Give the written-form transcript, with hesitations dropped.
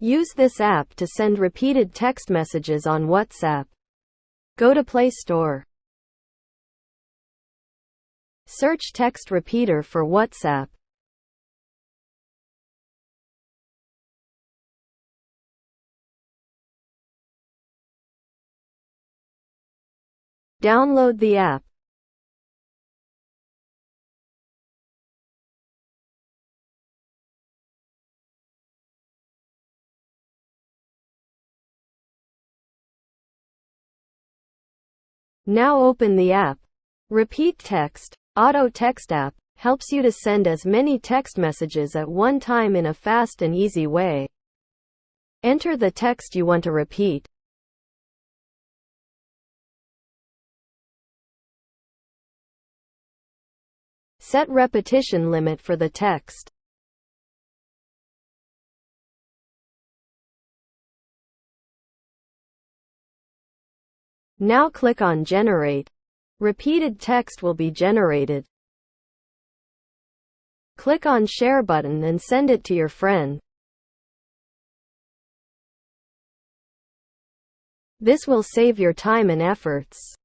Use this app to send repeated text messages on WhatsApp. Go to Play Store. Search Text Repeater for WhatsApp. Download the app. Now open the app. Repeat Text. Auto Text app helps you to send as many text messages at one time in a fast and easy way. Enter the text you want to repeat. Set repetition limit for the text. Now click on Generate. Repeated text will be generated. Click on Share button and send it to your friend. This will save your time and efforts.